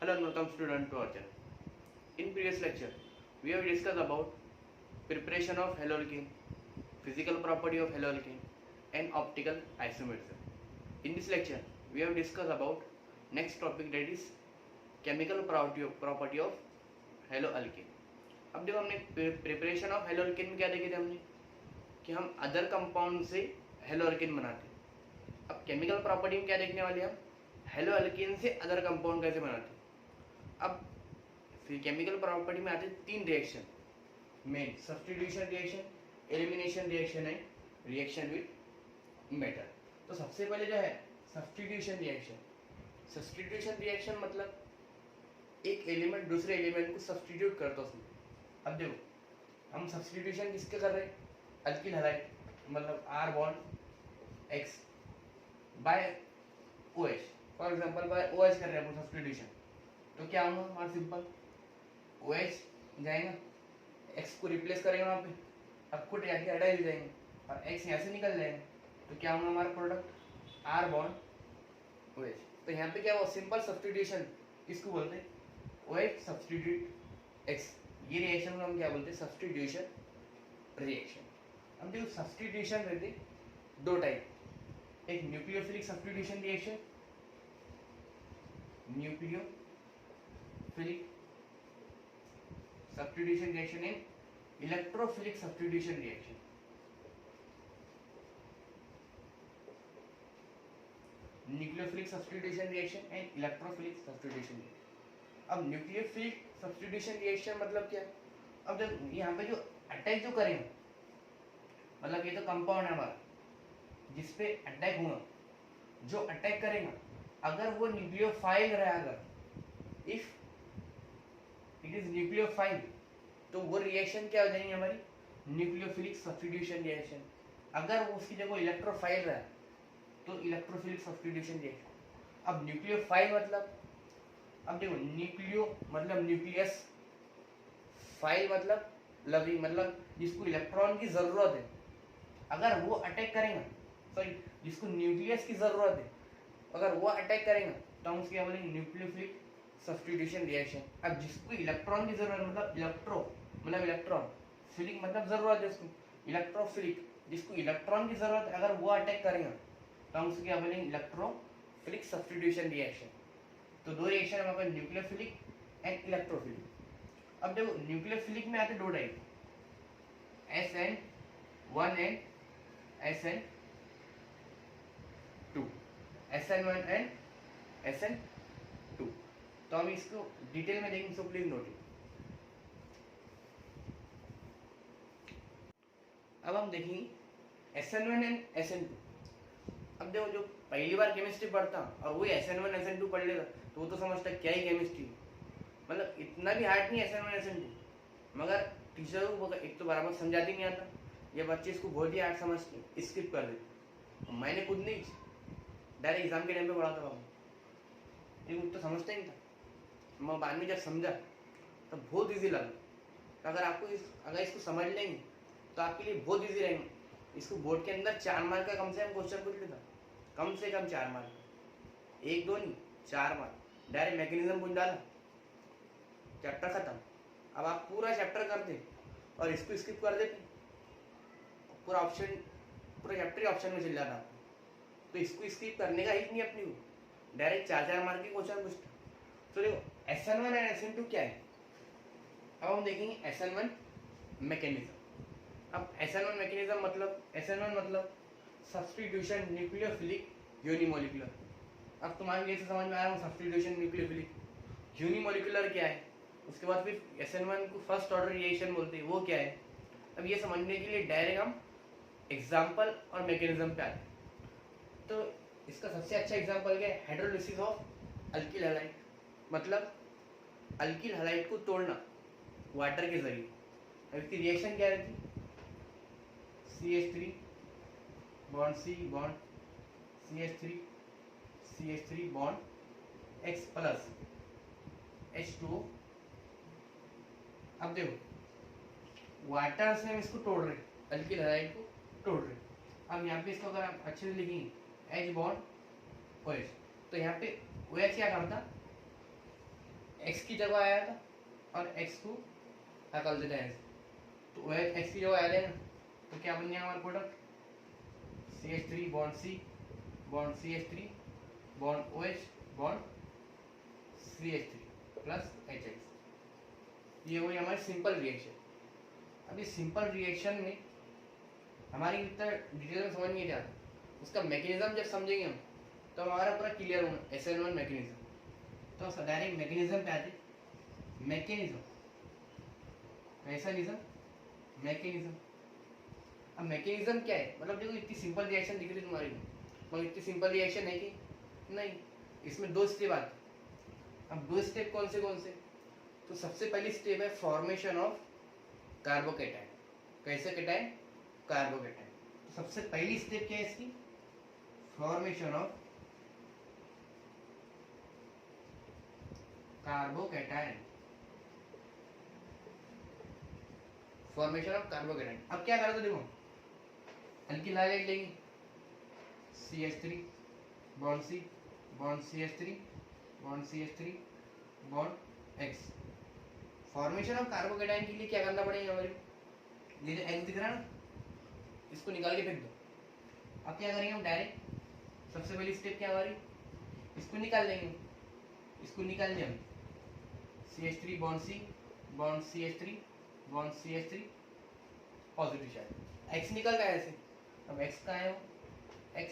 Hello and welcome student to our channel. In previous lecture, we have discussed about preparation of haloalkane, physical property of haloalkane and optical isomerism. In this lecture, we have discussed about next topic that is chemical property of haloalkane. अब देखो हमने preparation of हेलोअल्केन में क्या देखे थे हमने कि हम अदर कंपाउंड से हेलोअल्केन बनाते हैं. अब केमिकल प्रॉपर्टी में क्या देखने वाले हम हेलोअल्केन से अदर कंपाउंड कैसे बनाते हैं. अब फिर केमिकल प्रॉपर्टी में आते हैं तीन reaction main substitution reaction, elimination reaction and reaction with metal. तो सबसे पहले जो है सब्स्टिट्यूशन रिएक्शन. सब्स्टिट्यूशन रिएक्शन मतलब एक एलिमेंट दूसरे एलिमेंट को सब्स्टिट्यूट करता उसमें. अब देखो हम सब्स्टिट्यूशन किसके कर रहे हैं अल्किल हैलाइड मतलब R bond X by OH. For example by OH कर रहे हैं हम सब्स्टिट्यूशन. तो क्या होगा हमारा सिंपल OH जाएगा X को रिप्लेस करेंगे वहाँ पे. अब खुद जाके हटाई जाएंगे और X यहाँ से निकल जाएंगे. तो क्या होगा हमारा प्रोडक्ट R बॉन्ड OH. तो यहाँ पे क्या हुआ सिंपल सब्स्टिट्यूशन किसको बोलते हैं OH सब्स्टिट्यूट X. ये रिएक्शन को हम क्या बोलते हैं सब्स्टिट्यूशन रिएक्शन. अब देखो सब्स्टिट्यूशन रहते दो टाइप. एक nucleophilic substitution reaction, nucleophilic substitution reaction and electrophilic substitution reaction. Nucleophilic substitution reaction and electrophilic substitution reaction. अब न्यूक्लियोफिलिक सब्स्टिट्यूशन रिएक्शन मतलब क्या. अब जब यहाँ पे जो अटैक जो करेंगे मतलब ये तो कंपाउंड है हमारा जिसपे अटैक हुआ, जो अटैक करेगा अगर वो न्यूक्लियोफाइल रहा, अगर इफ इट इज न्यूक्लियोफाइल तो वो रिएक्शन क्या हो जाएगी हमारी न्यूक्लियोफिलिक सब्स्टिट्यूशन रिएक्शन. अगर वो उसकी जगह इलेक्ट्रोफाइल रहा तो इलेक्ट्रोफिलिक सब्स्टिट्यूशन रिएक्शन. अब न्यूक्लियोफाइल मतलब अब देखो न्यूक्लियो मतलब न्यूक्लियस, फाइल मतलब लविंग मतलब जिसको इलेक्ट्रॉन की जरूरत है. अगर वो अटैक करेगा सॉरी जिसको न्यूक्लियस की जरूरत है अगर वो अटैक करेगा तो हम उसके क्या बोलेंगे न्यूक्लियोफिलिक सब्स्टिट्यूशन रिएक्शन. अब जिसको इलेक्ट्रॉन की जरूरत मतलब इलेक्ट्रॉन फिलिक मतलब जरूरत है उसको इलेक्ट्रोफिलिक, जिसको इलेक्ट्रॉन की जरूरत है अगर वो अटैक करेगा तो हम उसको क्या बोलेंगे इलेक्ट्रोफिलिक सब्स्टिट्यूशन रिएक्शन. तो दो रिएक्शन हमारे पास न्यूक्लियोफिलिक एंड इलेक्ट्रोफिलिक. अब देखो न्यूक्लियोफिलिक में आते दो type SN1 and SN2, SN1 and SN2. तो हम इसको डिटेल में देखेंगे, सो प्लीज नोट इट. अब हम देखेंगे SN1 एंड SN2. अब देखो जो पहली बार केमिस्ट्री पढ़ता और वही SN1 SN2 पढ़ लेगा तो वो तो समझता क्या ही केमिस्ट्री मतलब इतना भी हार्ड नहीं SN1 SN2. मगर टीचर को एक तो बराबर समझाती नहीं आता, ये बच्चे इसको बहुत ही हार्ड समझ के स्किप कर देते. मैंने खुद नहीं डायरेक्ट एग्जाम के टाइम पे पढ़ा था बाबू, ये तो समझता ही नहीं था. मैं बाद में जब समझा तो बहुत ईजी लगा. तो अगर आपको अगर इसको समझ लेंगे तो आपके लिए बहुत ईजी रहेगा. इसको बोर्ड के अंदर 4 मार्क का कम से कम क्वेश्चन पूछ लेता, कम से कम 4 मार्क, 1-2 नहीं 4 मार्क. डायरेक्ट मैकेनिज्म पूछ डाला, चैप्टर खत्म. अब आप पूरा चैप्टर करते और इसको स्किप कर देते पूरा चैप्टर ऑप्शन में चल जाता. तो इसको स्किप करने का ही नहीं अपनी को, डायरेक्ट 4-4 मार्क के क्वेश्चन पूछता. तो देखो SN1 एंड SN2 क्या है. अब हम देखेंगे SN1 मैकेनिज्म. अब SN1 मैकेनिज्म मतलब SN1 मतलब सब्स्टिट्यूशन न्यूक्लियोफिलिक यूनिमोलिकुलर. अब तुम्हारे लिए समझ में आ रहा है सब्स्टिट्यूशन न्यूक्लियोफिलिक यूनिमोलिकुलर क्या है. उसके बाद फिर SN1 को फर्स्ट ऑर्डर रिएक्शन बोलते हैं, वो क्या है. अब ये समझने के लिए डायरेक्ट हम एग्जाम्पल और मैकेनिज्म पे आते हैं. तो इसका सबसे अच्छा एग्जाम्पल क्या है हाइड्रोलिसिस ऑफ अल्किल हैलाइड. मतलब अल्किल हैलाइड को तोड़ना वाटर के जरिए. अब इसकी रिएक्शन क्या रहती CH3 bond C bond CH3 bond X plus H2O. अब देखो वाटर से हम इसको तोड़ रहे अल्किल हैलाइड को तोड़ रहे. अब यहाँ पे इसको अगर आप अच्छे से लिखेंगे H बॉन्ड OH तो यहाँ पे OH क्या करता एक्स की जगह आया था और एक्स को हटाल देते हैं, तो ओ एच एक्स की जगह आ जाएगा, तो क्या बन गया हमारा product CH3 bond C bond CH3 bond OH bond CH3 plus HX। ये हुई हमारी सिंपल रिएक्शन। अब इस सिंपल रिएक्शन में हमारी इतना डिटेल में समझ नहीं आता, उसका मैकेनिज्म जब समझेंगे हम तो हमारा पूरा क्लियर होगा SN1 मैकेनिज्म। तो डायरेक्ट मैकेनिज्म पे आते, मैकेनिज्म मैकेनिज्म मैकेनिज्म। अब मैकेनिज्म क्या है, मतलब देखो इतनी सिंपल रिएक्शन दिख रही तुम्हारी, मगर इतनी सिंपल रिएक्शन है कि नहीं, इसमें 2 स्टेप आते। अब 2 स्टेप कौन से, तो सबसे पहली स्टेप है फॉर्मेशन ऑफ कार्बोकेटाइन। कैसे कैटाइन, कार्बोकेटाइन। तो सबसे पहली स्टेप क्या है इसकी, formation of carbocation, formation of carbocation. अब क्या करा, तो देखो अल्किल हाइलाइट लेंगे CH3 bond C bond CH3 bond CH3 bond X। Formation of carbocation के लिए क्या करना पड़ेगा हमारे, ये जो X दिख रहा है ना, इसको निकाल के फेंक दो। अब क्या करेंगे हम, डायरेक्ट सबसे पहली स्टेप क्या हमारी, इसको निकाल लेंगे। इसको निकाल दिया हम, CH3 bond C bond CH3 bond CH3 positive charge, X निकल गया ऐसे। अब X का है वो, X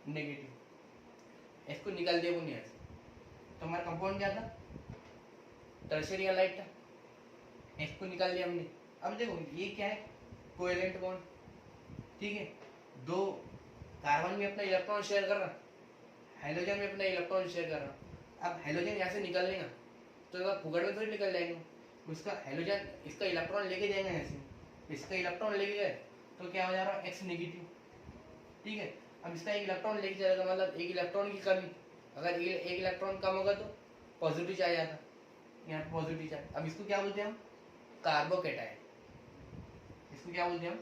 नेगेटिव, X को निकाल दिया वो नहीं ऐसे, तो हमारा कंपाउंड क्या था, टर्शियरी हैलाइड था। X को निकाल दिया हमने। अब देखो ये क्या है, कोवेलेंट बॉन्ड, ठीक है, 2 कार्बन में अपना इलेक्ट्रॉन शेयर कर रहा, हाइड्रोजन में अपना इलेक्ट्रॉन शेयर कर रहा। अब हाइड्रोजन यहाँ से निकल लेगा तो फुगड़ में थोड़ी निकल जाएंगे, उसका हाइड्रोजन इसका इलेक्ट्रॉन लेके जाएंगे ऐसे, इसका इलेक्ट्रॉन लेके गए तो क्या हो जा रहा है, X नेगेटिव, ठीक है। अब इसका एक इलेक्ट्रॉन लेके जाएगा, मतलब एक इलेक्ट्रॉन की कमी, अगर एक इलेक्ट्रॉन कम होगा तो पॉजिटिव चार्ज आता, यहाँ पॉजिटिव चार्ज। अब इसको क्या बोलते हैं हम, कार्बोकेटाइन। इसको क्या बोलते हैं हम,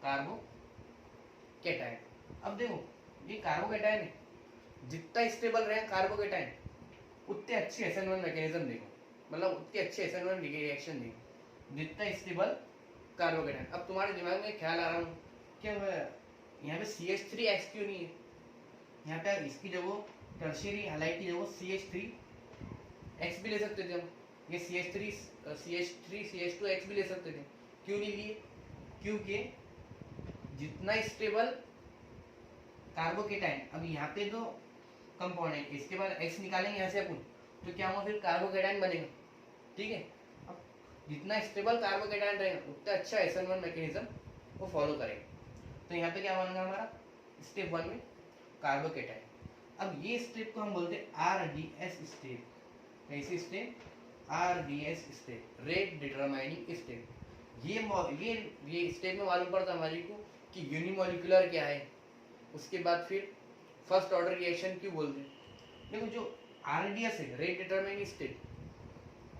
कार्बोकेटाइन। अब देखो ये कार्बोकेटाइन है, जितना स्टेबल रहे कार्बोकेटाइन उतने अच्छी SN1 मैकेनिज्म देखो, मतलब उतनी अच्छी SN1 रिएक्शन देखो, जितना स्टेबल कार्बोकेटाइन। अब तुम्हारे दिमाग में ख्याल आ रहा हूँ क्या यहाँ पे CH3X क्यों नहीं है, यहाँ पे इसकी जगह टर्शियरी हैलाइड की जगह CH3X भी ले सकते थे हम, ये CH3CH2X भी ले सकते थे, क्यों नहीं लिए, क्योंकि जितना स्टेबल कार्बोकेटाइन, अब यहाँ पे तो कंपाउंड है, इसके बाद X निकालेंगे यहाँ से अपन, तो क्या होगा फिर कार्बोकेटाइन बनेगा, ठीक है। अब जितना स्टेबल कार्बोकेटाइन रहेगा उतना अच्छा SN1 मैकेनिज्म वो फॉलो करेगा। तो यहाँ पे क्या बनेगा हमारा, स्टेप 1 में कार्बोकेटाइन। अब ये स्टेप को हम बोलते हैं RDS स्टेप। कैसे step, RDS step, rate determining step. ये स्टेप में मालूम पड़ता हमारे को कि यूनिमोलिकुलर क्या है, उसके बाद फिर फर्स्ट ऑर्डर रिएक्शन क्यों बोलते हैं। देखो जो RDS है, रेट डिटरमाइनिंग स्टेप,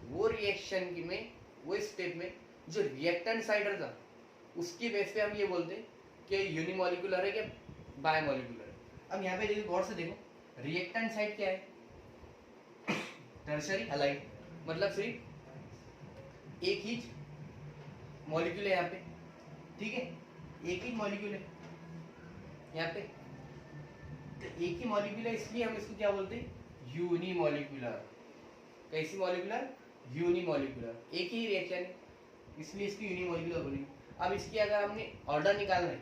वो रिएक्शन में, वो स्टेप में जो रिएक्टेंट साइड था उसकी बेस पे हम ये बोलते हैं कि यूनिमोलिकुलर है कि बायमोलिकुलर है। अब यहाँ पे देखो गौर से देखो, रिएक्टेंट साइड क्या है, टर्शियरी हैलाइड, मतलब सिर्फ एक ही मॉलिक्यूल है यहाँ पे, ठीक है, एक ही मॉलिक्यूल है यहाँ पे, तो एक ही मॉलिक्यूल है, इसलिए हम इसको क्या बोलते हैं, यूनिमोलिकुलर। कैसी मॉलिक्यूलर, यूनिमोलिकुलर, एक ही रिएक्शन है इसलिए इसकी यूनिमोलिकुलर बोलेंगे। अब इसकी अगर हमने ऑर्डर निकालना है,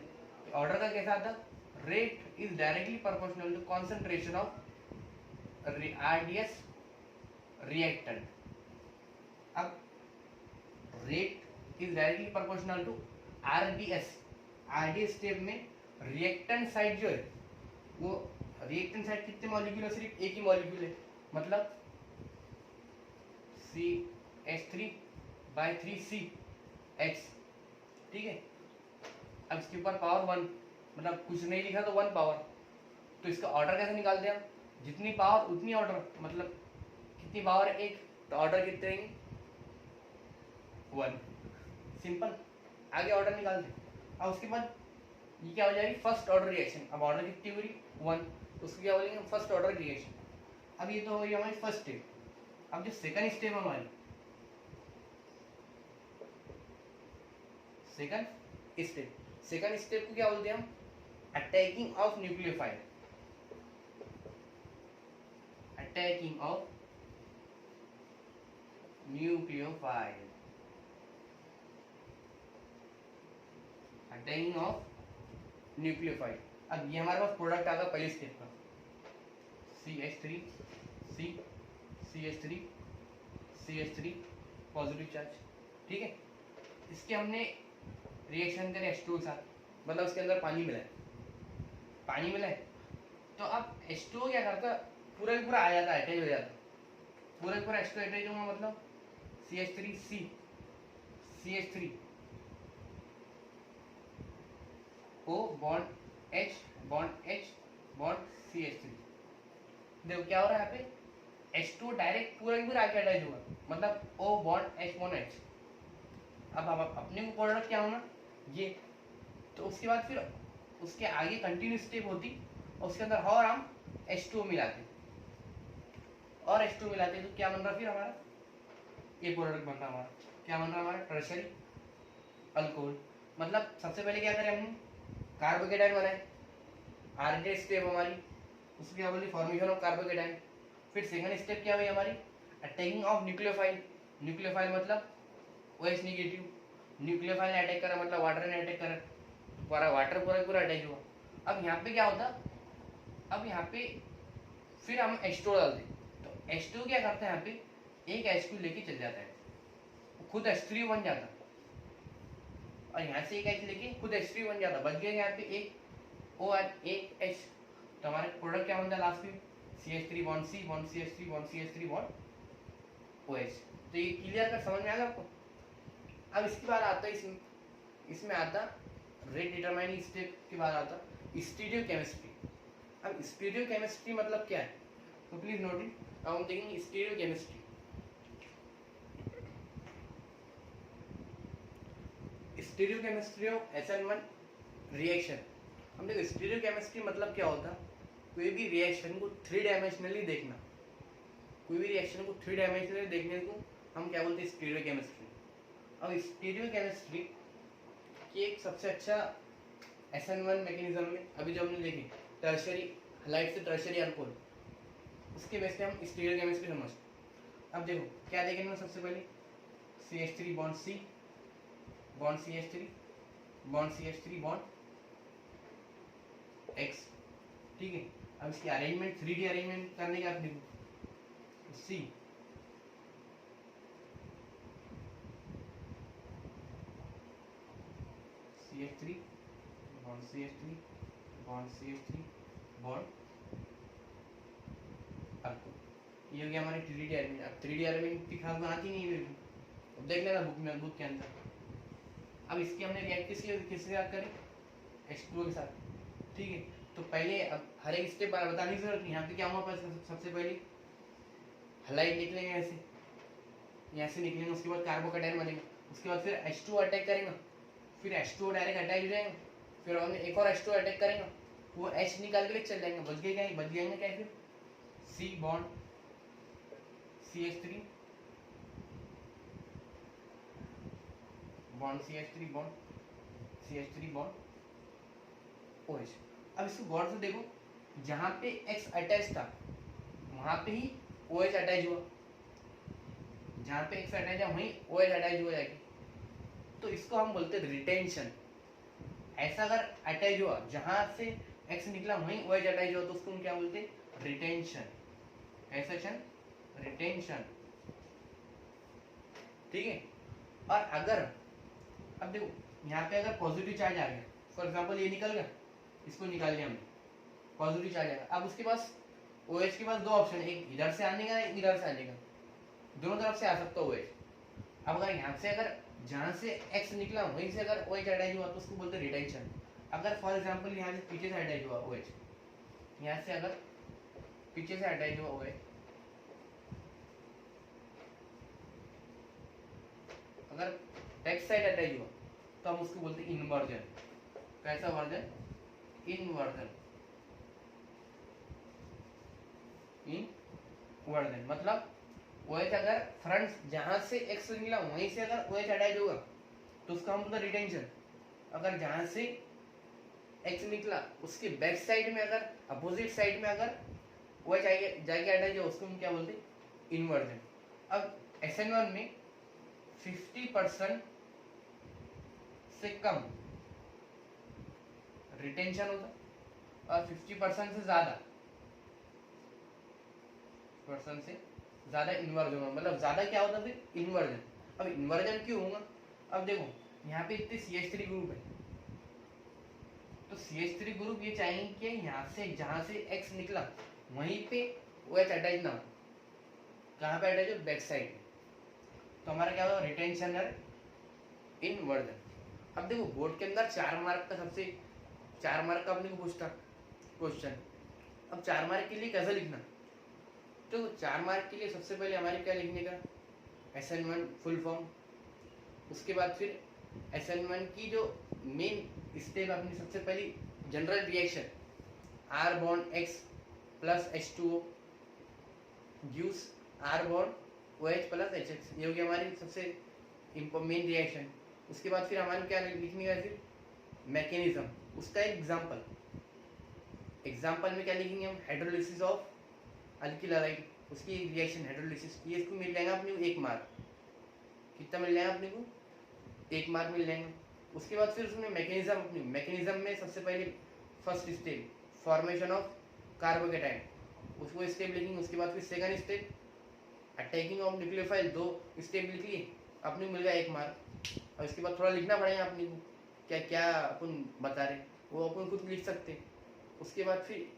ऑर्डर का कैसा आता, rate is directly proportional to concentration of RDS reactant. अब rate is directly proportional to RDS step में रिएक्टेंट साइड जो है, वो रिएक्टेंट साइड कितने मॉलिक्यूल है, सिर्फ एक ही मॉलिक्यूल है, मतलब CH3/3CX, ठीक है। अब इसके ऊपर पावर 1, मतलब कुछ नहीं लिखा तो 1 पावर, तो इसका ऑर्डर कैसे निकालते हैं हम, जितनी पावर उतनी ऑर्डर, मतलब कितनी पावर है 1, तो ऑर्डर कितने रहेंगे 1, सिंपल। आगे ऑर्डर निकालते हैं। अब उसके बाद ये क्या हो जाएगी, फर्स्ट ऑर्डर रिएक्शन। अब ऑर्डर कितनी हुई 1, तो उसको क्या बोलेंगे, फर्स्ट ऑर्डर रिएक्शन। अब ये तो हो गई हमारी फर्स्ट स्टेप। अब जो सेकंड स्टेप हमारी, सेकंड स्टेप को क्या बोलते हैं हम? Attacking of nucleophile, attacking of nucleophile, attacking of nucleophile. अब ये हमारे पास प्रोडक्ट आ गया पहले स्टेप का, CH3 C CH3 CH3 positive charge, ठीक है। इसके हमने रिएक्शन करे H2 के साथ, मतलब उसके अंदर पानी मिला है, तो अब H2 क्या करता, पूरा का पूरा आ जाता है, अटैच हो जाता, पूरा का पूरा H2 अटैच होगा, मतलब CH3 C CH3 O bond H bond CH3। देखो क्या हो रहा है यहाँ पे, H2 डायरेक्ट पूरा का पूरा आके अटैच होगा, मतलब O बॉन्ड H। अब अपने को प्रोडक्ट क्या होना ये, तो उसके बाद फिर उसके आगे कंटिन्यू स्टेप होती, और उसके अंदर और हम H2 मिलाते, तो क्या बन रहा फिर हमारा, ये प्रोडक्ट बन रहा हमारा, क्या बन रहा हमारा, टर्शियरी अल्कोहल। मतलब सबसे पहले क्या करें हमने, कार्बोकेटाइन बनाए, आरजे स्टेप हमारी, उसकी क्या बोली, फॉर्मेशन ऑफ कार्बोकेटाइन। फिर सेकंड स्टेप क्या हुई हमारी, अटैकिंग ऑफ न्यूक्लियोफाइल, मतलब OH नेगेटिव, न्यूक्लियोफाइल ने अटैक करा मतलब वाटर ने अटैक करा, वाटर पूरा अटैच हुआ। अब यहाँ पे क्या होता, अब यहाँ पे फिर हम H2 डालते, तो H2 क्या करता है, यहाँ पे एक H2 लेके चल जाता है, खुद H3 बन जाता, और यहाँ से एक H लेके खुद H3 बन जाता, बच गया यहाँ पे एक O और एक H, तो हमारे प्रोडक्ट क्या बनता है लास्ट में, CH3 bond C bond CH3 bond CH3 bond OH। तो ये क्लियर कर, समझ में आ गया आपको। अब इसके बाद आता है, इसमें आता रेट डिटरमाइनिंग स्टेप के बाद आता स्टीरियोकेमिस्ट्री। अब स्टीरियोकेमिस्ट्री मतलब क्या है, तो प्लीज नोट इट, अब हम देखेंगे stereochemistry. Stereochemistry of SN1 reaction. हम देखो स्टीरियोकेमिस्ट्री मतलब क्या होता, कोई भी रिएक्शन को 3 डायमेंशनली देखना, देखने को हम क्या बोलते हैं, स्टीरियोकेमिस्ट्री। अब स्टीरियोकेमिस्ट्री की एक सबसे अच्छा SN1 मैकेनिज्म में अभी जो हमने देखी, टर्शियरी हलाइड से टर्शियरी अल्कोहल, उसके बेस पे हम स्टीरियोकेमिस्ट्री समझते। अब देखो क्या देखेंगे, सबसे पहले CH3 bond C bond CH3 bond X, ठीक है। अब इसकी अरेंजमेंट 3D अरेंजमेंट करने का, आप देखो C CH3 bond CH3 bond alcohol, ये हो गया हमारी 3D अरेंजमेंट। अब 3D अरेंजमेंट की खास बनाती नहीं है, अब देख लेना बुक के अंदर। अब इसकी हमने रिएक्ट किसके साथ करें, H2O के साथ, ठीक है। तो पहले अब हर एक स्टेप बताने की जरूरत नहीं, यहाँ पे क्या हुआ, सबसे पहले हलाइड निकलेंगे ऐसे, यहाँ से निकलेंगे, उसके बाद कार्बोकेटाइन बनेगा, उसके बाद फिर H2O अटैक करेगा, फिर H2O डायरेक्ट अटैच हो जाएगा, फिर हमने एक और H2O अटैक करेगा, वो H निकाल के चल जाएंगे, बच जाएंगे क्या, फिर C bond CH3 bond CH3 bond OH। अब इसको गौर से देखो, जहां पे X अटैच था वहां पे ही OH अटैच हुआ, जहां पे X अटैच है वहीं OH अटैच हो जाएगी, तो इसको हम बोलते हैं रिटेंशन। ऐसा अगर अटैच हुआ जहां से X निकला वहीं OH अटैच हुआ, तो उसको हम क्या बोलते हैं, रिटेंशन, रिटेंशन, ठीक है। और अगर अब देखो यहाँ पे अगर पॉजिटिव चार्ज आ गया, फॉर एग्जांपल ये निकल गया, इसको निकाल लिया हमने, पॉजिटिव चार्ज आएगा, अब उसके पास OH के पास दो ऑप्शन है, एक इधर से आने का, एक इधर से आने का, दोनों तरफ से आ सकता है OH। अब अगर यहाँ से अगर जहाँ से X निकला वहीं से अगर OH अटैच हुआ तो उसको बोलते हैं रिटेंशन। अगर फॉर एग्जांपल यहाँ से पीछे से अटैच हुआ OH, यहाँ से अगर पीछे से अटैच हुआ OH, अगर बैक साइड अटैच हुआ तो हम उसको बोलते हैं इन्वर्जन। कैसा वर्जन, इन्वर्जन, मतलब OH अगर फ्रंट जहां से X निकला वहीं से अगर OH अटैच होगा तो उसका हम बोलते रिटेंशन। अगर जहां से X निकला उसके बैक साइड में अगर अपोजिट साइड में अगर OH जाके अटैच हो उसको हम क्या बोलते इन्वर्जन। अब SN1 में 50% से कम रिटेंशन होता और 50% से ज्यादा इन्वर्जन होगा। मतलब ज्यादा क्या होता फिर इन्वर्जन। अब इन्वर्जन क्यों होगा? अब देखो यहाँ पे इतने CH3 ग्रुप है तो CH3 ग्रुप ये चाहेंगे कि यहाँ से जहां से X निकला वहीं पे OH अटैच ना हो। कहाँ पे अटैच हो? बैक साइड में। तो हमारा क्या होगा रिटेंशन और इन्वर्जन। अब देखो बोर्ड के अंदर 4 मार्क का अपने को पूछता क्वेश्चन। अब 4 मार्क के लिए कैसे लिखना? तो 4 मार्क के लिए सबसे पहले हमारे क्या लिखने का SN1 फुल फॉर्म। उसके बाद फिर SN1 की जो मेन स्टेप अपनी सबसे पहली general reaction R bond X plus H2O gives R bond OH plus HX। ये होगी हमारी सबसे मेन रिएक्शन। उसके बाद फिर हमारे क्या लिखने का फिर मैकेनिज्म, उसका एग्जाम्पल में क्या लिखेंगे हम हाइड्रोलिसिस ऑफ अल्किल हैलाइड, उसकी रिएक्शन हाइड्रोलिसिस। ये इसको मिल जाएगा अपने को 1 मार्क। कितना मिल जाएगा अपने को? 1 मार्क मिल जाएगा। उसके बाद फिर उसमें मैकेनिज्म में सबसे पहले first step formation of carbocation, उसको स्टेप लिखेंगे। उसके बाद फिर second step attacking of nucleophile, 2 step लिख लिए, अपने मिल गया 1 मार्क। और इसके बाद थोड़ा लिखना पड़ेगा अपने को क्या क्या अपन बता रहे वो अपन खुद लिख सकते। उसके बाद फिर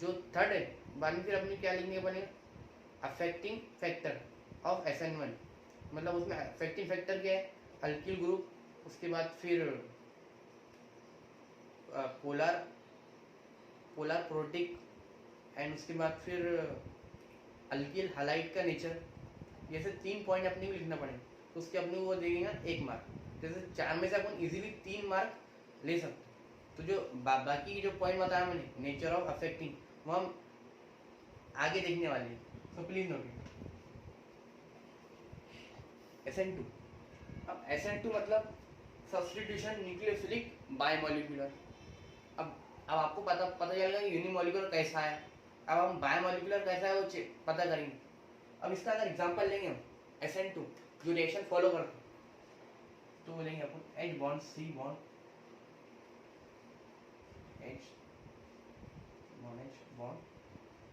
जो थर्ड है बाद में फिर अपने क्या लिखने बनेगा अफेक्टिंग फैक्टर ऑफ SN1। मतलब उसमें अफेक्टिंग फैक्टर क्या है? Alkyl group. उसके बाद फिर पोलर प्रोटिक एंड उसके बाद फिर अल्किल हैलाइड का नेचर। ये से 3 पॉइंट अपने को लिखना पड़ेगा। तो उसके अपने को देगा 1 मार्क। जैसे 4 में से अपन इजीली 3 मार्क ले सकते। तो जो बाकी जो पॉइंट बताया मैंने नेचर ऑफ अफेक्टिंग वो हम आगे देखने वाले हैं। तो प्लीज नोट SN2। अब SN2 मतलब सब्स्टिट्यूशन न्यूक्लियोफिलिक बायोमोलिकुलर। अब आपको पता चलेगा कि यूनिमोलिकुलर कैसा है। अब हम बायोमोलिकुलर कैसा है वो पता करेंगे। अब इसका अगर एग्जांपल लेंगे हम SN2 जो रिएक्शन फॉलो करते तो वो लेंगे अपन H bond C bond H bond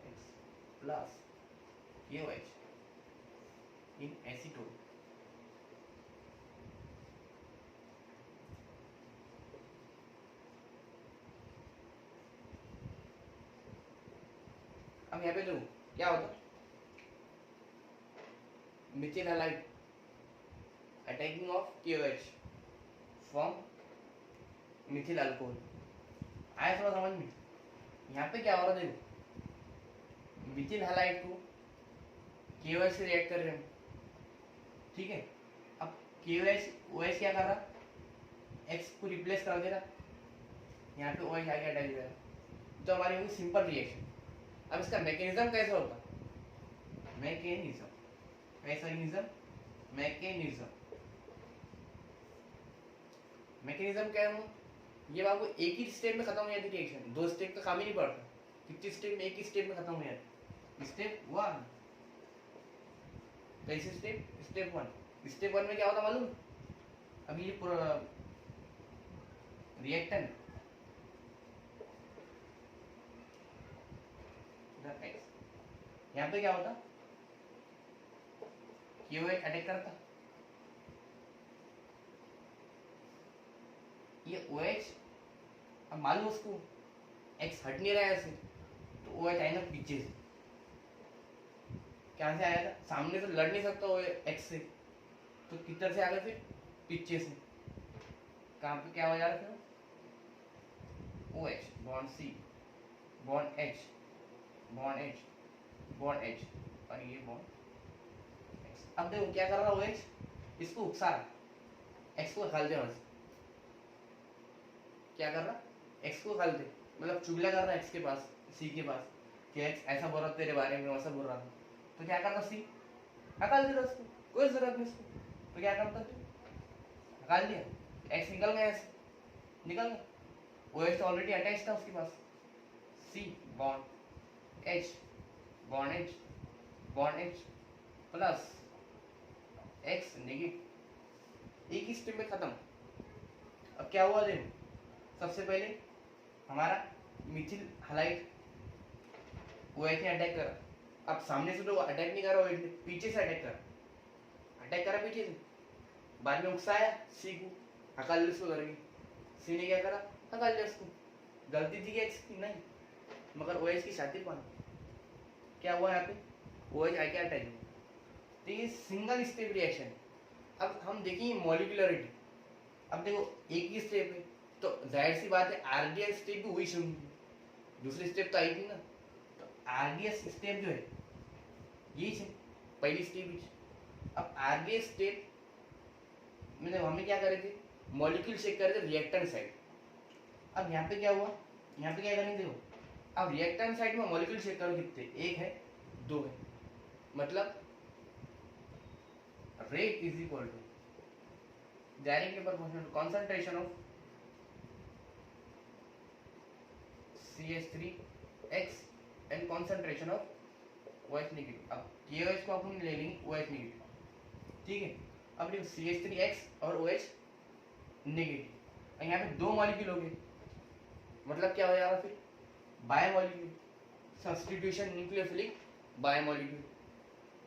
X plus KOH इन एसीटोन। अब यहाँ पे देखो क्या होता Mithil halide attacking of KOH form Mithil alcohol. आया थोड़ा समझ में? यहाँ पे क्या हो रहा है देखो मिथिल हैलाइड को KOH से रिएक्ट कर रहे हैं, ठीक है। अब KOH OH क्या कर रहा X को रिप्लेस कर दे रहा, यहाँ पे OH आगे अटैच हो रहा। तो हमारी होगी सिंपल रिएक्शन। अब इसका मैकेनिज्म कैसा होगा? मैकेनिज्म क्या है? ये आपको एक ही स्टेप में खत्म हो जाती रिएक्शन, 2 स्टेप का काम ही नहीं पड़ता। कितनी स्टेप में? एक ही स्टेप में खत्म हो जाती। स्टेप 1 कैसे स्टेप 1। स्टेप 1 में क्या होता मालूम? अभी ये पूरा रिएक्टेंट यहाँ पे क्या होता KOH अटैक करता, ये OH। अब मान लो उसको X हट नहीं रहा है ऐसे तो OH आएगा पीछे से। क्या से आया था? सामने से लड़ नहीं सकता OH X से तो किधर से आ गया फिर? पीछे से। कहाँ पे क्या हो जा रहा था? OH bond C bond H bond H bond H और ये बॉन्ड X। अब देखो क्या कर रहा है OH? इसको उकसा रहा, X को हल दे। क्या कर रहा? X को हल दे, मतलब चुगला कर रहा है X के पास, C के पास कि X ऐसा बोल रहा तेरे बारे में, वैसा बोल रहा था। तो क्या करता C? हकाल दे उसको, कोई जरूरत नहीं उसको। तो क्या करता तू, हकाल दिया, एक्स निकल गया, ऐसे निकल गया, ओ एच तो ऑलरेडी अटैच था उसके पास, C bond H, bond H plus X negative, एक ही स्टेप में खत्म। अब क्या हुआ देखो, सबसे पहले हमारा मिथिल हलाइड OH ने अटैक करा, अब सामने से तो अटैक नहीं करा, OH ने पीछे से अटैक करा पीछे से, बाद में उकसाया सी को, हकाल लिया उसको करके, सी ने क्या करा, हकाल लिया उसको। गलती थी क्या एक्स की? नहीं, मगर OH की छाती पर क्या हुआ यहाँ पे, OH आके अटैच हुआ। तो ये सिंगल स्टेप रिएक्शन। अब हम देखेंगे मॉलिक्यूलरिटी। अब देखो एक ही स्टेप है तो जाहिर सी बात है आरडीएस स्टेप भी वही शुरू हुई, दूसरी स्टेप तो आई थी ना। तो आरडीएस स्टेप जो है ये है पहली स्टेप। अब आरडीएस स्टेप में हमने क्या करे थे, मॉलिक्यूल चेक करे थे रिएक्टेंट साइड। अब यहाँ पे क्या हुआ, यहाँ पे क्या करेंगे देखो, अब रिएक्टेंट साइड में मॉलिक्यूल चेक करो कितने, एक है, दो है, मतलब rate is equal to directly proportional to concentration of CH3X and concentration of OH negative। अब KOH को अपन ले लेंगे OH negative, ठीक है। अब देखो CH3X और OH नेगेटिव, यहाँ पे दो मॉलिक्यूल हो गए, मतलब क्या हो जाएगा फिर, बायोमॉलिक्यूल, सब्स्टिट्यूशन न्यूक्लियोफिलिक बायोमॉलिक्यूल।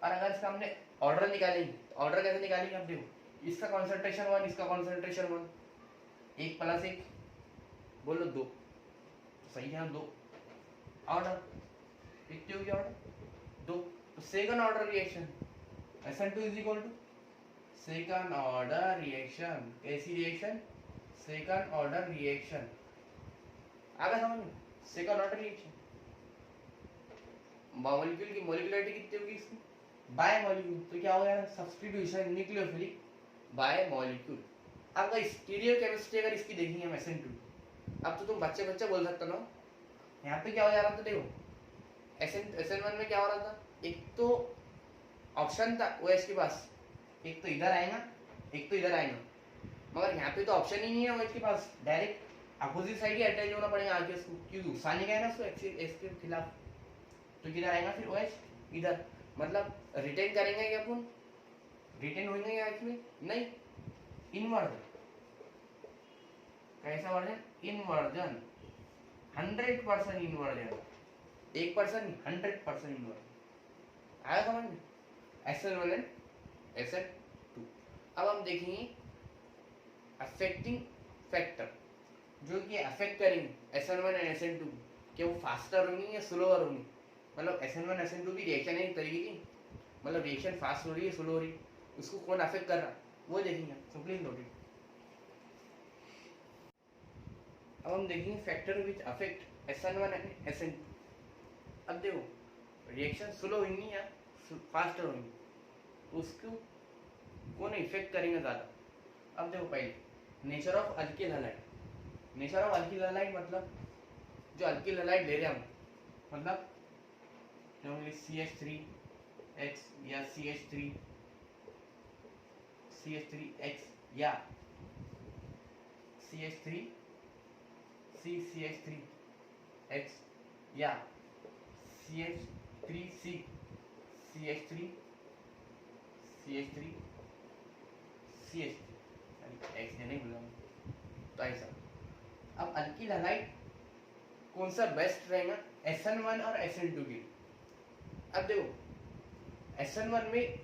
और अगर इसका हमने ऑर्डर निकालेंगे, ऑर्डर कैसे निकालेंगे, अब देखो इसका कॉन्सेंट्रेशन 1, इसका कॉन्सेंट्रेशन 1, 1 + 1 बोलो 2, सही है 2, ऑर्डर कितनी होगी, ऑर्डर 2। तो second order reaction SN2 = second order reaction, कैसी रिएक्शन, सेकंड ऑर्डर रिएक्शन, आगे समझ में, सेकंड ऑर्डर रिएक्शन। मॉलिक्यूल की मॉलिक्यूलरिटी कितनी होगी इसकी, बायोमॉलिक्यूल, तो क्या हो गया, सब्स्टिट्यूशन न्यूक्लियोफिलिक बायोमॉलिक्यूल। अब अगर स्टीरियो केमिस्ट्री अगर इसकी देखेंगे हम SN2, अब तो तुम बच्चे बोल सकते हो, यहाँ पे क्या हो जा रहा था देखो, SN1 में क्या हो रहा था, एक तो ऑप्शन था OH के पास, एक तो इधर आएगा एक तो इधर आएगा, मगर यहाँ पे तो ऑप्शन ही नहीं है OH के पास, डायरेक्ट अपोजिट साइड ही अटैच होना पड़ेगा आगे उसको, क्योंकि उकसाने का है ना उसको एक्स के खिलाफ। तो किधर आएगा फिर OH, इधर, मतलब रिटेन करेंगे क्या अपन, रिटेन होंगे क्या इसमें, नहीं, इन्वर्जन, कैसा वर्जन, इन्वर्जन, 100% इन्वर्जन, 1% नहीं 100% इन्वर्जन। आया समझ में, SN1 एंड SN2। अब हम देखेंगे अफेक्टिंग फैक्टर जो कि अफेक्ट करेंगे SN1 एंड SN2, क्या वो फास्टर होंगी या स्लोअर होंगी, मतलब SN1 SN2 की रिएक्शन है एक तरीके की, मतलब रिएक्शन फास्ट हो रही है स्लो हो रही है, उसको कौन अफेक्ट कर रहा वो देखेंगे, सो प्लीज नोट इट। अब हम देखेंगे factor which affect SN1 and SN2। अब देखो रिएक्शन स्लो होंगी या फास्टर होंगी, उसको कौन इफेक्ट करेंगे ज़्यादा। अब देखो पहले nature of alkyl halide, nature of alkyl halide मतलब जो अल्किल हैलाइड ले रहे हैं हम, मतलब जो CH3X या CH3X या CH3X या CH3C X नहीं बोला तो ऐसा। अब अल्किल हैलाइड कौन सा बेस्ट रहेगा SN1 और SN2 के। अब देखो SN1 में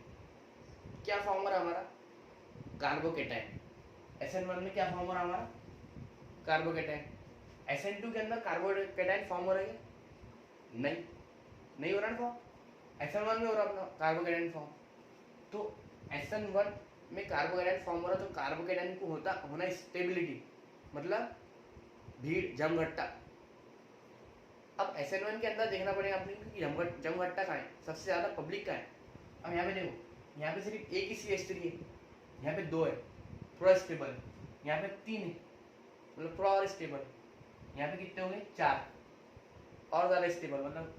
क्या फॉर्म हो रहा हमारा, कार्बोकेटाइन, SN1 में क्या फॉर्म हो रहा हमारा, कार्बोकेटाइन। SN2 के अंदर कार्बोकेटाइन फॉर्म हो रहा है, नहीं हो रहा फॉर्म, SN1 में हो रहा अपना कार्बोकेटाइन फॉर्म। तो SN1 में कार्बोकेटाइन फॉर्म हो रहा, तो कार्बोकेटाइन को होना स्टेबिलिटी, मतलब भीड़ जमघट्टा। अब SN1 के अंदर देखना पड़ेगा अपने कि जमघट्टा कहाँ है, सबसे ज़्यादा पब्लिक का है। अब यहाँ पे देखो, यहाँ पे सिर्फ एक ही CH3 है, यहाँ पे 2 है थोड़ा स्टेबल है, यहाँ पे 3 है मतलब थोड़ा और स्टेबल है, यहाँ पे कितने हो गए 4 और ज़्यादा स्टेबल, मतलब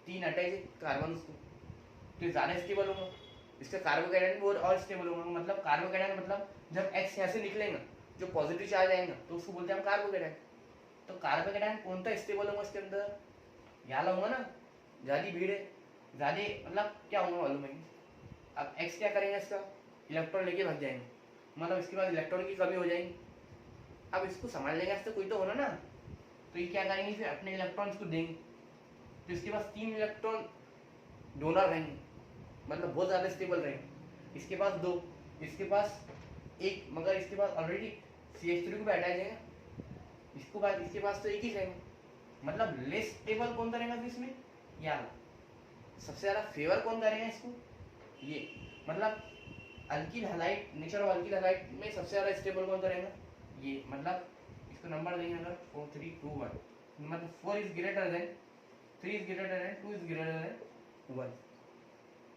3 अटैच है कार्बन उसको, तो ज़्यादा स्टेबल होगा। इसका कार्बोकेटायन वो और स्टेबल होगा। मतलब कार्बोकेटायन मतलब जब X यहाँ से निकलेगा जो पॉजिटिव चार्ज आएगा तो उसको बोलते हैं हम कार्बोकेटायन। तो कार्बोकेटायन कौन सा स्टेबल होगा इसके अंदर, यहाँ होगा ना, ज़्यादा भीड़ है, ज़्यादा मतलब क्या होगा मालूम है। अब X क्या करेंगे, इसका इलेक्ट्रॉन लेके भाग जाएंगे, मतलब इसके बाद इलेक्ट्रॉन की कमी हो जाएगी। अब इसको संभालने का तो कोई तो होना ना, तो ये क्या करेंगे फिर अपने इलेक्ट्रॉन इसको देंगे, तो इसके पास 3 इलेक्ट्रॉन डोनर रहेंगे, मतलब बहुत ज़्यादा स्टेबल रहेंगे। इसके पास 2, इसके पास 1, मगर इसके पास ऑलरेडी CH3 को भी हटाया जाएगा, इसको बाद इसके पास तो 1 ही रहेगा। मतलब लेस स्टेबल कौन सा रहेगा इसमें, यार सबसे ज़्यादा फेवर कौन करेगा इसको, ये मतलब alkyl halide, nature of alkyl halide में सबसे ज़्यादा स्टेबल कौन सा रहेगा, ये। मतलब इसको नंबर देंगे अगर 4 3 2 1, मतलब 4 is greater than 3 is greater than 2 is greater than 1।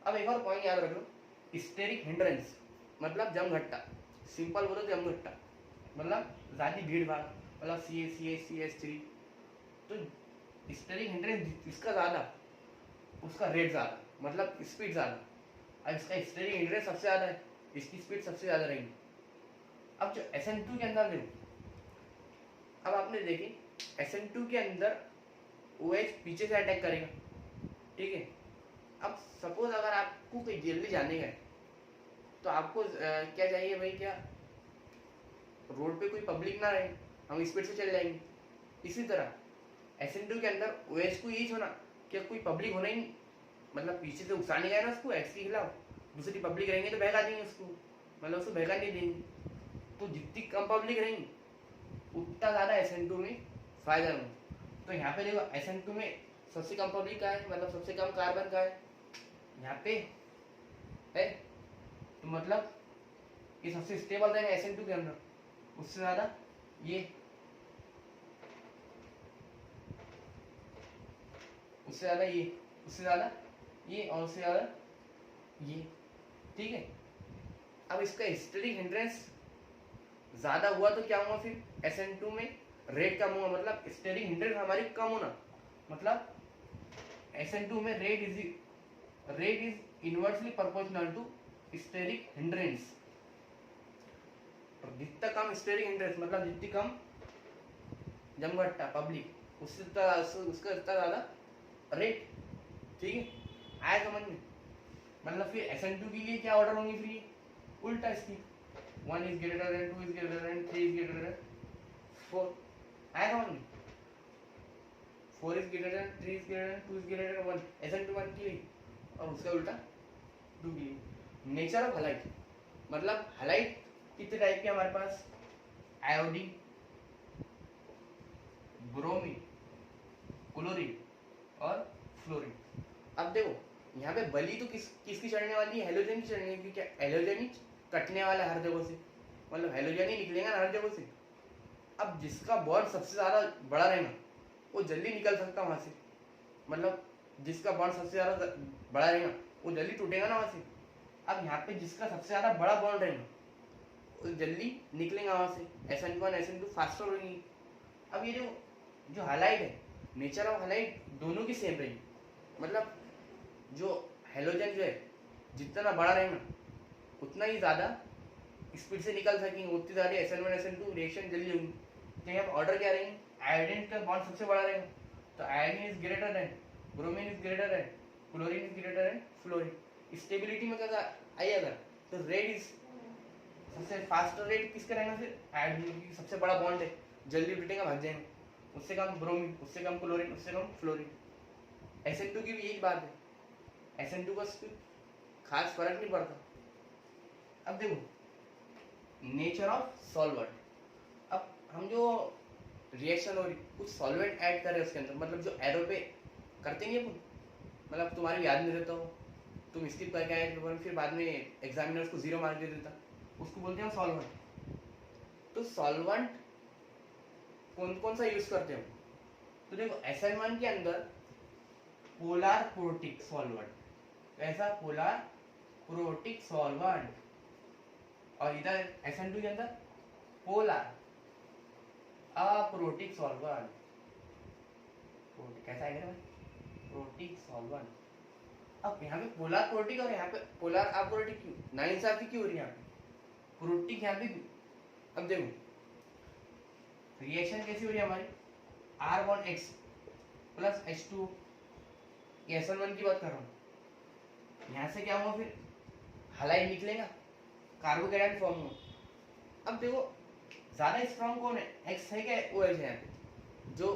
अब एक और पॉइंट याद रखो, स्टेरिक हिंड्रेंस मतलब जमघट्टा, सिंपल बोलो जमघट्टा मतलब ज़्यादा भीड़ भाड़, मतलब CH3, तो स्टेरिक हिंड्रेंस इसका ज़्यादा, उसका रेट ज़्यादा, मतलब स्पीड ज़्यादा। अब इसका स्टेरिक हिंड्रेंस सबसे ज़्यादा है, इसकी स्पीड सबसे ज़्यादा रहेगी। अब जो SN2 के अंदर देखो, अब आपने देखी SN2 के अंदर OH पीछे से अटैक करेगा, ठीक है। अब सपोज अगर आपको कहीं जल्दी जाने का है तो आपको क्या चाहिए भाई, क्या रोड पे कोई पब्लिक ना रहे, हम स्पीड से चले जाएंगे। इसी तरह SN2 के अंदर OH को यही होना कि कोई पब्लिक होना ही नहीं, मतलब पीछे से उकसाने गए ना उसको X के खिलाफ, दूसरी पब्लिक रहेंगे तो बहका देंगे उसको, मतलब उसको बहका नहीं देंगे। तो जितनी कम पब्लिक रहेंगी उतना ज़्यादा SN2 में फायदा होगा। तो यहाँ पे देखो SN2 में सबसे कम पब्लिक का है, मतलब सबसे कम कार्बन का है यहाँ पे है, तो मतलब ये सबसे स्टेबल रहेगा SN2 के अंदर, उससे ज़्यादा ये, उससे ज़्यादा ये, उससे ज़्यादा ये, और उससे ज़्यादा ये, ठीक है। अब इसका स्टेरिक हिंड्रेंस ज़्यादा हुआ तो क्या हुआ फिर, SN2 में रेट कम हुआ, मतलब स्टेरिक हिंड्रेंस हमारी कम होना, मतलब SN2 में rate is inversely proportional to steric hindrance. जितना कम स्टेरिक हिंड्रेंस मतलब जितनी कम जमघट्टा पब्लिक, उससे उसका इतना ज़्यादा रेट, ठीक है। आया समझ में, मतलब फिर SN2 के लिए क्या ऑर्डर होंगे फिर ये उल्टा इसकी, 1 is greater than 2 is greater than 3 is greater than 4, आया समझ में। 4 is greater than 3 is greater than 2 is greater than 1, SN2 1 के लिए, और उसका उल्टा 2 के लिए। नेचर ऑफ हैलाइड मतलब हैलाइड कितने टाइप के हमारे पास, आयोडीन, ब्रोमीन, क्लोरीन और फ्लोरीन। अब देखो यहाँ पे बली तो किसकी चढ़ने वाली है, हेलोजन की चढ़ने वाली, क्योंकि हेलोजन ही कटने वाला है हर जगह से, मतलब हेलोजन ही निकलेगा ना हर जगह से। अब जिसका बॉन्ड सबसे ज़्यादा बड़ा रहेगा वो जल्दी निकल सकता वहाँ से, मतलब जिसका बॉन्ड सबसे ज़्यादा बड़ा रहेगा वो जल्दी टूटेगा ना वहाँ से। अब यहाँ पे जिसका सबसे ज़्यादा बड़ा बॉन्ड रहेगा वो जल्दी निकलेगा वहाँ से, SN1 SN2 फास्टर होंगी। अब ये जो हैलाइड है, नेचर ऑफ हैलाइड दोनों की सेम रहेगी, मतलब जो हेलोजन जो है जितना बड़ा रहेगा उतना ही ज़्यादा स्पीड से निकल सकेंगे, उतनी ज़्यादा SN1 SN2 रिएक्शन जल्दी होंगी। तो यहाँ पर ऑर्डर क्या रहेंगे, आयोडीन का बॉन्ड सबसे बड़ा रहेगा, तो iodine is greater than, bromine is greater than, chlorine is greater than fluorine. Stability में क्या आई अगर, तो रेड इज सबसे फास्ट रेट किसका रहेगा फिर, आयोडीन की सबसे बड़ा बॉन्ड है, जल्दी टूटेगा भाग जाएंगे, उससे कम ब्रोमीन, उससे कम क्लोरीन, उससे कम फ्लोरीन। SN2 की भी यही बात है, SN2 का खास फर्क नहीं पड़ता। अब देखो नेचर ऑफ सॉल्वेंट, अब हम जो रिएक्शन हो रही कुछ सॉल्वेंट ऐड कर रहे हैं उसके अंदर, मतलब जो एरो पे करते हैं ये, मतलब तुम्हारे याद नहीं रहता हो, तुम स्किप करके आए पेपर में, फिर बाद में एग्जामिनर उसको 0 मार्क दे देता, उसको बोलते हैं सॉल्वेंट। तो सॉल्वेंट कौन कौन सा यूज करते हो, तो देखो SN1 के अंदर पोलर प्रोटिक सॉल्वेंट, ऐसा पोलर प्रोटिक सॉल्वेंट, और इधर SN2 के अंदर पोलर अप्रोटिक सॉल्वेंट, कैसा आएगा भाई, प्रोटिक सॉल्वेंट। अब यहाँ पे पोलर प्रोटिक और यहाँ पे पोलर अप्रोटिक क्यों नाइंसाफी क्यों हो रही है यहाँ पे प्रोटिक यहाँ पे क्यों? अब देखो रिएक्शन कैसी हो रही है हमारी are bond x plus H2 SN1 की बात कर रहा हूँ यहाँ से क्या हुआ फिर हलाइड निकलेगा कार्बोकेटाइन फॉर्म हुआ। अब देखो ज्यादा स्ट्रॉन्ग कौन है एक्स है क्या ओ एच है यहाँ पे जो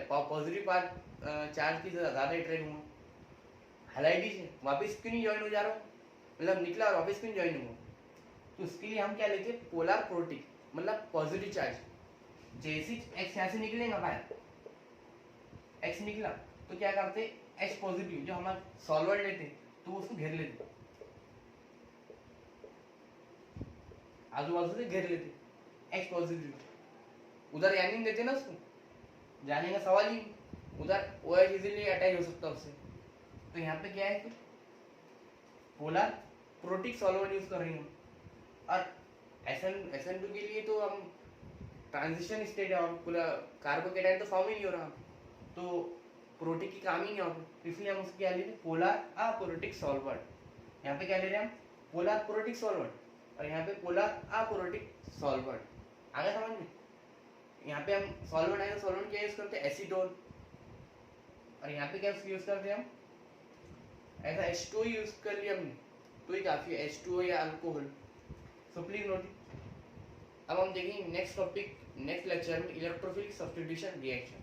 पॉजिटिव पार्ट चार्ज की ज्यादा अट्रैक्ट हुआ हालाइड है वापस क्यों नहीं ज्वाइन हो जा रहा हूँ मतलब निकला और वापस क्यों नहीं ज्वाइन हुआ तो उसके लिए हम क्या लेते हैं पोलर प्रोटिक मतलब पॉजिटिव चार्ज जैसे एक्स यहाँ से निकलेगा बाहर एक्स निकला तो क्या करते एच पॉजिटिव जो हमारा सॉल्वर लेते तो उसको घेर लेते आजू बाजू से घेर लेते एच पॉजिटिव उधर जाने नहीं देते ना उसको जाने का सवाल ही उधर ओ एच इजीली अटैच हो सकता है उससे तो यहाँ पे क्या है कि पोलर प्रोटिक सॉल्वेंट यूज कर रही हूँ और SN2 के लिए तो हम ट्रांजिशन स्टेट है और पूरा कार्बोकेटाइन तो फॉर्म ही नहीं हो रहा तो प्रोटिक की काम ही नहीं होती इसलिए हम उसको क्या ले रहे हैं पोलर अप्रोटिक सॉल्वेंट यहाँ पे क्या ले रहे हैं हम पोलर प्रोटिक सॉल्वेंट और यहाँ पे पोलर अप्रोटिक सॉल्वेंट आगे समझ में यहाँ पे हम सॉल्वेंट है सॉल्वेंट क्या यूज करते हैं एसीटोन और यहाँ पे क्या यूज करते हैं हम ऐसा H2 यूज कर लिया हमने तो ही काफी है H2 या अल्कोहल सो प्लीज नोट अब हम देखेंगे नेक्स्ट टॉपिक नेक्स्ट लेक्चर में इलेक्ट्रोफिलिक सब्स्टिट्यूशन रिएक्शन